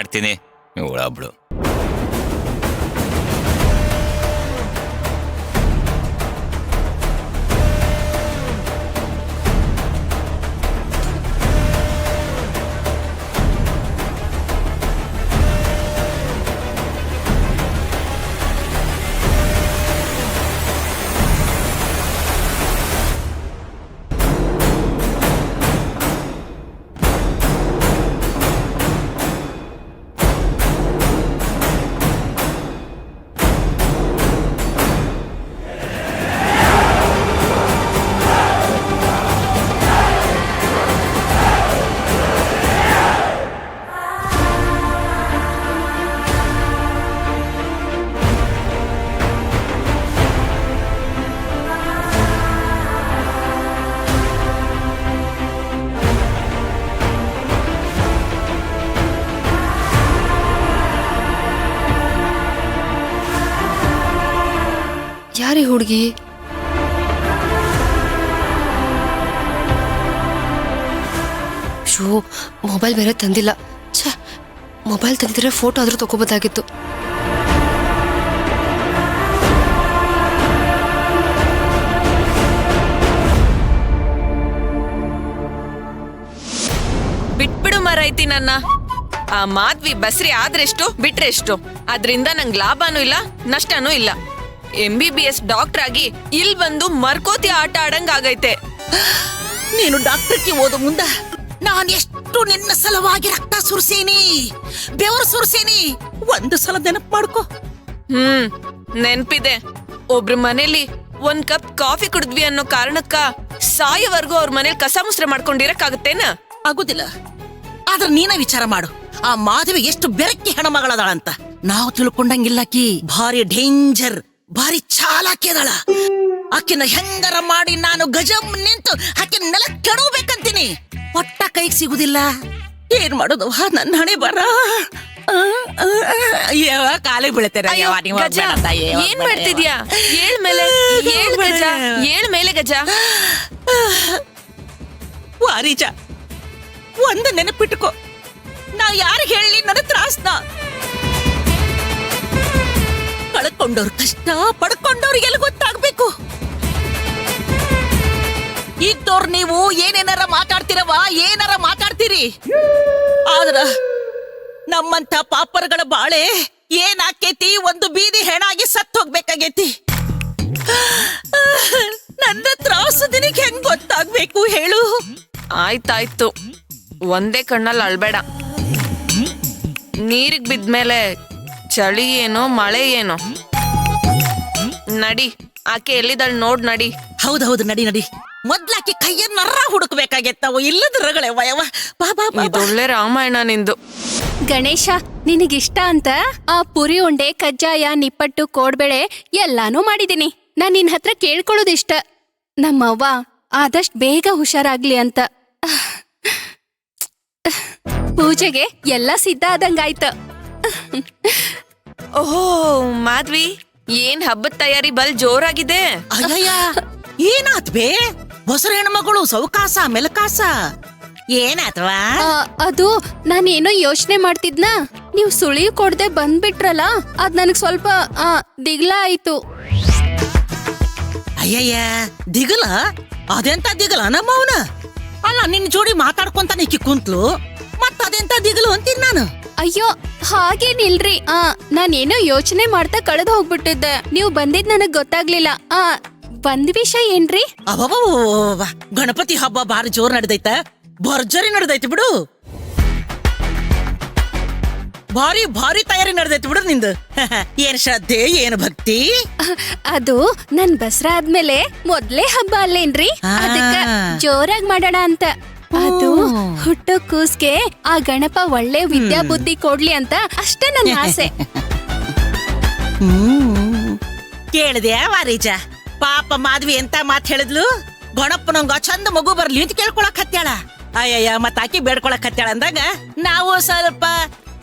ಮಾಡ್ತೀನಿ ಇವಳೊಬ್ಳು. ಯಾರಿ ಹುಡುಗಿ? ಶೋ, ಮೊಬೈಲ್ ಬೇರೆ ತಂದಿಲ್ಲ. ಛೇ, ಮೊಬೈಲ್ ತಂದಿದ್ರೆ ಫೋಟೋ ಆದ್ರೂ ತಗೋಬೋದಾಗಿತ್ತು. ಬಿಟ್ಬಿಡು ಮರೈತಿ ನನ್ನ. ಆ ಮಾಧ್ವಿ ಬಸ್ರಿ ಆದ್ರೆಷ್ಟು ಬಿಟ್ರೆಷ್ಟು, ಅದ್ರಿಂದ ನಂಗ್ ಲಾಭನೂ ಇಲ್ಲ ನಷ್ಟನೂ ಇಲ್ಲ. MBBS ಡಾಕ್ಟರ್ ಆಗಿ ಇಲ್ ಬಂದು ಮರ್ಕೋತಿ ಆಟ ಆಡಂಗ್ ಆಗೈತೆ. ನೀನು ಡಾಕ್ಟರ್ಗೆ ಓದೋ ಮುಂದ ನಾನು ಎಷ್ಟು ನಿನ್ನ ಸಲುವಾಗಿ ರಕ್ತ ಸುರಿಸೀನಿ, ಬೆವರು ಸುರಿಸೀನಿ, ಒಂದು ಸಲ ನೆನಪು ಮಾಡ್ಕೋ. ನೆನ್ಪಿದೆ. ಒಬ್ರ ಮನೇಲಿ ಒಂದ್ ಕಪ್ ಕಾಫಿ ಕುಡಿದ್ವಿ ಅನ್ನೋ ಕಾರಣಕ್ಕ ಸಾಯವರ್ಗೂ ಅವ್ರ ಮನೇಲಿ ಕಸ ಮುಸ್ರೆ ಮಾಡ್ಕೊಂಡಿರಕ್ಕಾಗತ್ತೇನ? ಆಗುದಿಲ್ಲ. ಆದ್ರೆ ನೀನ ವಿಚಾರ ಮಾಡು, ಆ ಮಾಧವಿ ಎಷ್ಟು ಬೆರಕಿ ಹೆಣ್ಮಗಳದಾಳಂತ. ನಾವು ತಿಳ್ಕೊಂಡಂಗಿಲ್ಲಕಿ ಭಾರಿ ಡೇಂಜರ್, ಭಾರಿ ಚಾಲಾಕಿ ಅದಳ. ಆಕಿನ ಹೆಂಗರ ಮಾಡಿ ನಾನು ಗಜಂ ನಿಂತು ಆಕಿನ ನೆಲ ಕೆಡಬೇಕಂತೀನಿ. ಒಟ್ಟ ಕೈಗೆ ಸಿಗುದಿಲ್ಲ. ಏನ್ ಮಾಡೋದು ನನ್ನ ಹಣೆ ಬರ. ಕಾಲಿಗೆ ಬೀಳ್ತೇನೆ. ಏನ್ ಮಾಡ್ತಿದ್ಯಾ? ಏಳ್ ಮೇಲೆ ಏಳ್ ಗಜ, ಏಳ್ ಮೇಲೆ ಗಜ. ವಾರಿಜ, ಒಂದು ನೆನಪಿಟ್ಟುಕೋ, ನಾ ಯಾರಿಗೆ ಹೇಳಿ ನನ್ನ ತ್ರಾಸ್ನ. ಕಳ್ಕೊಂಡವ್ರ ಕಷ್ಟ ಪಡ್ಕೊಂಡವ್ರಿಗೆಲ್ಲ ಗೊತ್ತಾಗ್ಬೇಕು. ಇದ್ದವ್ರು ನೀವು ಏನೇನಾರ ಮಾತಾಡ್ತಿರವ, ಏನಾರ ಮಾತಾಡ್ತೀರಿ. ಆದ್ರ ನಮ್ಮಂತ ಪಾಪರ್ಗಳ ಬಾಳೆ ಏನಾಕೇತಿ, ಒಂದು ಬೀದಿ ಹೆಣಾಗಿ ಸತ್ತು ಹೋಗ್ಬೇಕಾಗೇತಿ. ನನ್ನ ತ್ರಾಸು ನಿನಗೆ ಹೆಂಗ್ ಗೊತ್ತಾಗ್ಬೇಕು ಹೇಳು? ಆಯ್ತಾಯ್ತು, ಒಂದೇ ಕಣ್ಣಲ್ಲಿ ಅಳ್ಬೇಡ. ನೀರಿಗ್ ಬಿದ್ಮೇಲೆ ಚಳಿ ಏನೋ ಮಳೆ ಏನೋ. ನಡಿ, ಆಕೆ ಎಲ್ಲಿದಳ್ ನೋಡ್ ನಡಿ. ಹೌದೌದು, ನಡಿ ನಡಿ. ಮೊದ್ಲಾಕಿ ಕೈಯನ್ನರ ಹುಡುಕ್ಬೇಕಾಗೆತ್ತವು, ಇಲ್ಲದ ರಗಳೆ ವಯವ. ಬಾ ಬಾ ಬಾ. ಇದೊಳ್ಳೆ ರಾಮಾಯಣ ನಿಂದು. ಗಣೇಶ, ನಿನಗಿಷ್ಟ ಅಂತ ಆ ಪುರಿ ಉಂಡೆ, ಕಜ್ಜಾಯ, ನಿಪ್ಪಟ್ಟು, ಕೋಡ್ಬೇಳೆ ಎಲ್ಲಾನು ಮಾಡಿದೀನಿ. ನಾನ್ ನಿನ್ ಹತ್ರ ಕೇಳ್ಕೊಳ್ಳೋದಿಷ್ಟ, ನಮ್ಮವ್ವ ಆದಷ್ಟು ಬೇಗ ಹುಷಾರಾಗ್ಲಿ ಅಂತ. ಪೂಜೆಗೆ ಎಲ್ಲ ಸಿದ್ಧ ಆದಂಗಾಯ್ತು. ಓಹೋ ಮಾಧ್ವಿ, ಏನ್ ಹಬ್ಬದ ತಯಾರಿ ಬಲ್ ಜೋರಾಗಿದೆ. ಅಯ್ಯಯ್ಯ, ಏನಾತ್ ಬೇ? ಹೊಸರ ಹೆಣ್ಮಗಳು ಸೌಕಾಸ ಮೆಲಕಾಸ ಏನಾತ್ವಾ? ಅದು ನಾನೇನೋ ಯೋಚನೆ ಮಾಡ್ತಿದ್ನ, ನೀವ್ ಸುಳಿ ಕೊಡ್ದೆ ಬಂದ್ಬಿಟ್ರಲ್ಲ, ಅದ್ ನನಗ್ ಸ್ವಲ್ಪ ದಿಗ್ಲ ಆಯ್ತು. ಅಯ್ಯಯ್ಯ, ದಿಗಲ? ಅದೆಂತ ದಿಗಲ ನಮ್ಮವನ? ಅಲ್ಲ, ನಿನ್ ಜೋಡಿ ಮಾತಾಡ್ಕೊಂತ ನಿಕ್ಕಿ ಕುಂತ್ಲು, ಮತ್ತ ಅದೆಂತ ದಿಗಲು ಅಂತೀನಿ ನಾನು. ಅಯ್ಯೋ ಹಾಗೇನಿಲ್ರಿ, ನಾನೇನೋ ಯೋಚನೆ ಮಾಡ್ತಾ ಕಳೆದು ಹೋಗ್ಬಿಟ್ಟಿದ್ದೆ. ನೀವು ಬಂದಿದ್ ನನಗ್ ಗೊತ್ತಾಗ್ಲಿಲ್ಲ. ಬಂದ್ ವಿಷಯ ಏನ್ರಿ? ಅಬ್ಬಬ್ಬ, ಗಣಪತಿ ಹಬ್ಬ ಬಾರಿ ಜೋರ್ ನಡೆದೈತ, ಭರ್ಜರಿ ನಡೆದೈತಿ ಬಿಡು. ಭಾರಿ ಭಾರಿ ತಯಾರಿ ನಡೆದೈತಿ ಬಿಡು ನಿಂದು. ಏನ್ ಶ್ರದ್ಧೆ, ಏನ್ ಭಕ್ತಿ. ಅದು ನನ್ ದಸರಾ ಆದ್ಮೇಲೆ ಮೊದ್ಲೇ ಹಬ್ಬ ಅಲ್ಲೇನ್ರಿ, ಅದಕ್ಕ ಜೋರಾಗಿ ಮಾಡೋಣ ಅಂತ. ಅದು ಹುಟ್ಟೋ ಕೂಸ್ಗೆ ಆ ಗಣಪ ಒಳ್ಳೆ ವಿದ್ಯಾ ಬುದ್ಧಿ ಕೊಡ್ಲಿ ಅಂತ ಅಷ್ಟೇ ನನ್ನ ಆಸೆ. ಕೇಳಿದ್ಯಾ ವಾರೀಜ? ಪಾಪ ಮಾಧವಿ ಎಂತ ಮಾತ್ ಹೇಳಿದ್ಲು. ಗಣಪನಂಗ ಚಂದ ಮಗು ಬರ್ಲಿ ಅಂತ ಕೇಳ್ಕೊಳಕ್ ಹತ್ಯಾಳ. ಅಯ್ಯಯ್ಯ, ಮತ್ತ ಆಕಿ ಬೇಡ್ಕೊಳಕ್ ಹತ್ಯಾಳ ಅಂದಾಗ ನಾವು ಸ್ವಲ್ಪ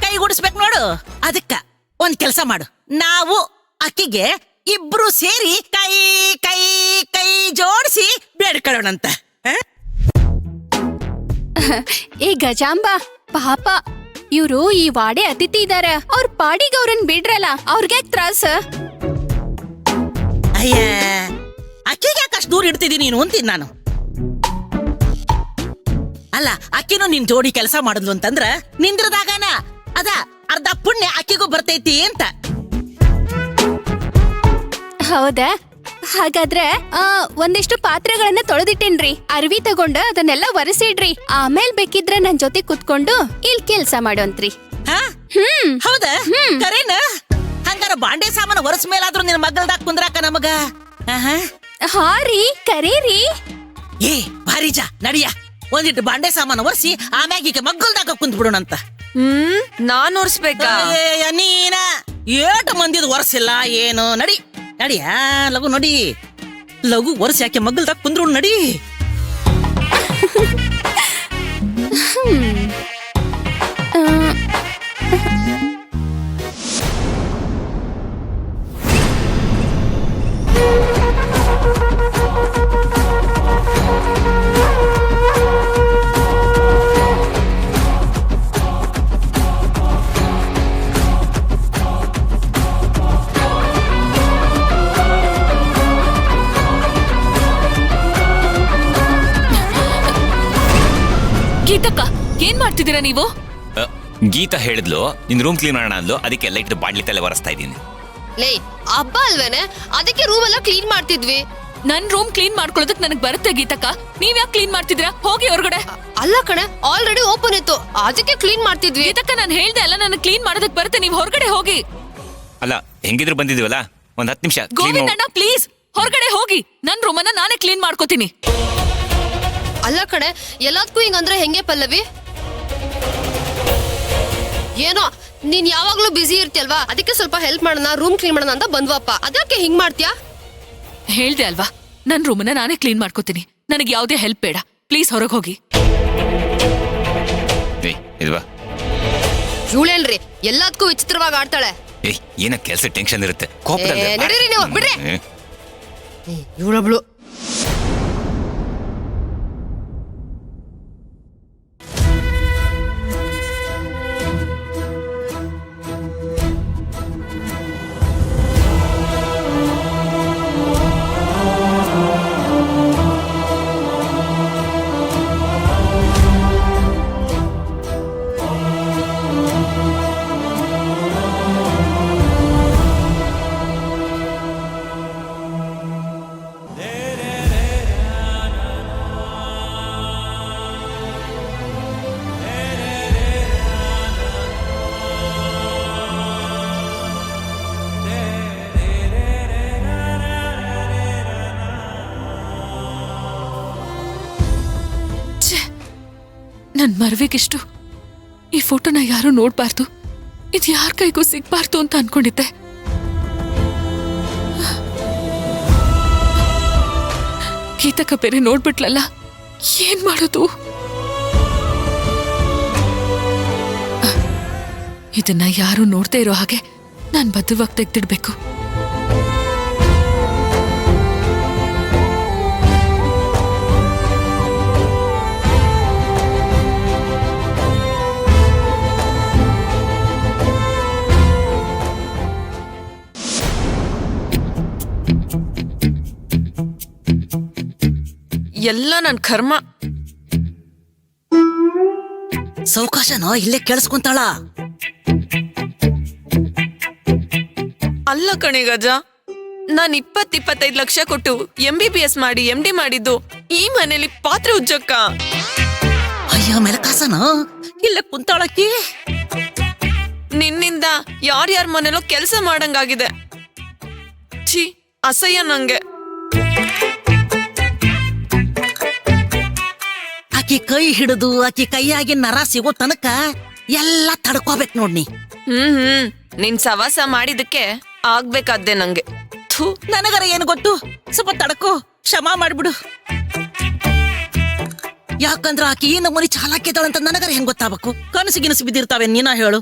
ಕೈಗೂಡಿಸ್ಬೇಕು ನೋಡು. ಅದಕ್ಕ ಒಂದ್ ಕೆಲ್ಸ ಮಾಡು, ನಾವು ಅಕ್ಕಿಗೆ ಇಬ್ರು ಸೇರಿ ಕೈ ಕೈ ಕೈ ಜೋಡಿಸಿ ಬೇಡ್ಕೊಳ್ಳೋಣಂತ. ಏ ಗಜಾಂಬ, ಪಾಪ ಇವ್ರು ಈ ವಾಡೆ ಅತಿಥಿ ಇದಾರ, ಅವ್ರ ಪಾಡಿಗೆ ಅವ್ರನ್ ಬಿಡ್ರಲ್ಲ, ಅವ್ರಿಗೆ ತ್ರಾಸ. ಅಯ್ಯ, ಅಕ್ಕಿಗೆ ಯಾಕೆ ಅಷ್ಟು ದೂರ ಇಡ್ತಿದ್ದೀನಿ ನೀನು ಅಂತೀನಿ ನಾನು. ಅಲ್ಲ, ಅಕ್ಕಿನೂ ನಿನ್ ಜೋಡಿ ಕೆಲಸ ಮಾಡಿದ್ಲು ಅಂತಂದ್ರ ನಿಂದ್ರದಾಗನ ಅದ ಅರ್ಧ ಪುಣ್ಯ ಅಕ್ಕಿಗೂ ಬರ್ತೈತಿ ಅಂತ. ಹೌದಾ? ಹಾಗಾದ್ರೆ ಒಂದಿಷ್ಟು ಪಾತ್ರೆಗಳನ್ನ ತೊಳೆದಿಟ್ಟೇನ್ರಿ. ಅರ್ವಿ ತಗೊಂಡ ಅದನ್ನೆಲ್ಲ ಒರೆಸಿಡ್ರಿ. ಆಮೇಲೆ ಬೇಕಿದ್ರೆ ನನ್ ಜೊತೆ ಕುತ್ಕೊಂಡು ಇಲ್ ಕೆಲ್ಸ ಮಾಡೋಂತ್ರಿ. ಹೌದಾ? ಕರೇನ? ಹಂಗಾರ ಬಾಂಡೆ ಸಾಮಾನು ಒರೆಸ್ ಮೇಲಾದ್ರೂ ನಿನ್ ಮಗಲ್ದಾಗ ಕುಂದ್ರಾಕ ನಮಗ. ಹಾ ರೀ, ಕರೀರಿ. ಏ ಭಾರಿಜಾ, ನಡಿಯ ಒಂದಿಟ್ಟು ಬಾಂಡೆ ಸಾಮಾನು ಒರೆಸಿ ಆಮ್ಯಾಗ ಈಗ ಮಗ್ಗಲ್ದಾಗ ಕುಂತ್ ಬಿಡೋಣಂತ. ನಾನ್ ಒರ್ಸ್ಬೇಕಾ? ನೀನ ಏಟು ಮಂದಿದ್ ಒರೆಸಿಲ್ಲ ಏನು? ನಡಿ ನಡಿಯ, ಲಘು ನಡಿ, ಲಘು ಒರೆಸಿ ಯಾಕೆ ಮಗ್ಗಲ್ದಾಗ ಕುಂದ್ರು ನಡಿ. ಗೀತಕ್ಕ, ಏನ್ ಮಾಡ್ತಿದ್ದೀರಾ ನೀವು? ಗೀತಾ ಹೇಳಿದ್ಲು ನಿನ್ ರೂಮ್ ಕ್ಲೀನ್ ಮಾಡೋಣ ಅಂದ್ಲು, ಅದಕ್ಕೆ ಲೈಟ್ ಬಾಡ್ಲಿ ತಲೆ ಒರೆಸ್ತಾ ಇದ್ದೀನಿ. ಲೇ, ಹಬ್ಬ ಅಲ್ವೇನೆ, ಅದಕ್ಕೆ ರೂಮ್ ಎಲ್ಲ ಕ್ಲೀನ್ ಮಾಡ್ತಿದ್ವಿ. ನನ್ ರೂಮ್ ಕ್ಲೀನ್ ಮಾಡ್ಕೊಳ್ಳೋದಕ್ ನನಗ್ ಬರುತ್ತೆ ಗೀತಕ್ಕ, ನೀವ್ ಯಾಕೆ ಕ್ಲೀನ್ ಮಾಡ್ತಿದ್ದೀರಾ? ಹೋಗಿ ಹೊರಗಡೆ. ಅಲ್ಲ ಕಣೆ, ಆಲ್ರೆಡಿ ಓಪನ್ ಇತ್ತು, ಅದಕ್ಕೆ ಕ್ಲೀನ್ ಮಾಡ್ತಿದ್ವಿ. ಗೀತಕ್ಕ, ನಾನು ಹೇಳ್ದೆ ಅಲ್ಲ, ನನಗ್ ಕ್ಲೀನ್ ಮಾಡೋದಕ್ ಬರುತ್ತೆ, ನೀವ್ ಹೊರಗಡೆ ಹೋಗಿ. ಅಲ್ಲ, ಹೆಂಗಿದ್ರು ಬಂದಿದೀವಲ್ಲ, ಒಂದ್ 10 ನಿಮಿಷ. ಗೋವಿಂದಣ್ಣ ಪ್ಲೀಸ್ ಹೊರಗಡೆ ಹೋಗಿ, ನನ್ ರೂಮನ್ನ ನಾನೇ ಕ್ಲೀನ್ ಮಾಡ್ಕೋತೀನಿ. ಅಲ್ಲ ಕಣೆ, ಎಲ್ಲದಕ್ಕೂ ಹಿಂಗಂದ್ರೆ ಹೆಂಗೆ ಪಲ್ಲವಿ? ಏನೋ ನೀನ್ ಯಾವಾಗ್ಲೂ ಬಿಸಿ ಇರ್ತಿಯಲ್ವಾ, ಅದಕ್ಕೆ ಸ್ವಲ್ಪ ಹೆಲ್ಪ್ ಮಾಡೋಣ, ರೂಮ್ ಕ್ಲೀನ್ ಮಾಡೋಣ ಅಂತ ಬಂದ್ವಪ್ಪ. ಅದಕ್ಕೆ ಹಿಂಗ್ ಮಾಡ್ತೀಯಾ? ಹೇಳ್ದೆ ಅಲ್ವಾ, ನನ್ ರೂಮನ್ನ ನಾನೇ ಕ್ಲೀನ್ ಮಾಡ್ಕೋತೀನಿ, ನನಗೆ ಯಾವುದೇ ಹೆಲ್ಪ್ ಬೇಡ. ಪ್ಲೀಸ್ ಹೊರಗೆ ಹೋಗಿ. ಇವಳೇನ್ರಿ ಎಲ್ಲದಕ್ಕೂ ವಿಚಿತ್ರವಾಗಿ ಆಡ್ತಾಳೆ. ಏನ ಕೆಲಸ ಟೆನ್ಷನ್ ಇರುತ್ತೆ, ನಡೀರಿ ನೀವು, ಬಿಡ್ರಿ. ಇವಳೊಬ್ಳು ನನ್ ಮರ್ವಿಗಿಷ್ಟು ಈ ಫೋಟೋನ ಯಾರು ನೋಡ್ಬಾರ್ದು, ಇದು ಯಾರ ಕೈಗೂ ಸಿಗ್ಬಾರ್ದು ಅಂತ ಅನ್ಕೊಂಡಿದ್ದೆ. ಗೀತಕ್ಕ ಬೇರೆ ನೋಡ್ಬಿಟ್ಲಲ್ಲ, ಏನ್ ಮಾಡೋದು? ಇದನ್ನ ಯಾರು ನೋಡ್ತಾ ಇರೋ ಹಾಗೆ ನಾನ್ ಭದ್ರವಾಗಿ ತೆಗ್ದಿಡ್ಬೇಕು. ಎಲ್ಲ ನನ್ ಕರ್ಮ. ಸೌಕಾಶನ ಇಲ್ಲೇ ಕೇಳಿಸ್ಕೊಂತಾಳ. ಅಲ್ಲ ಕಣೆ ಗಜ, ನಾನ್ 20-25 ಲಕ್ಷ ಕೊಟ್ಟು MBBS ಮಾಡಿ MD ಮಾಡಿದ್ದು ಈ ಮನೇಲಿ ಪಾತ್ರೆ ಉಜ್ಜಕ್ಕ. ಅಯ್ಯ ಮೆಲಕಾಸನ ಇಲ್ಲೇ ಕುಂತಾಳಕ್ಕಿ. ನಿನ್ನಿಂದ ಯಾರ್ಯಾರ ಮನೇಲೋ ಕೆಲಸ ಮಾಡಂಗಾಗಿದೆ. ಛೀ, ಅಸಹ್ಯ ನಂಗೆ. ಆಕಿ ಕೈ ಹಿಡಿದು ಆಕಿ ಕೈಯಾಗಿ ನರ ಸಿಗೋ ತನಕ ಎಲ್ಲ ತಡ್ಕೋಬೇಕು ನೋಡ್ನಿ. ನಿನ್ ಸವಾಸ ಮಾಡಿದಕ್ಕೆ ಆಗ್ಬೇಕಾದ್ದೆ ನಂಗೆ. ನನಗರ ಏನು ಗೊತ್ತು, ಸ್ವಲ್ಪ ತಡ್ಕೋ, ಕ್ಷಮಾ ಮಾಡ್ಬಿಡು. ಯಾಕಂದ್ರ ಆಕಿ ಈ ನಮೂನಿ ಚಾಲಾಕಿದಾಳಂತ ನನಗರ ಹೆಂಗ್ ಗೊತ್ತಾಗಬೇಕು? ಕನಸು ಗಿನಸು ಬಿದ್ದಿರ್ತಾವೆ, ನೀನ ಹೇಳು.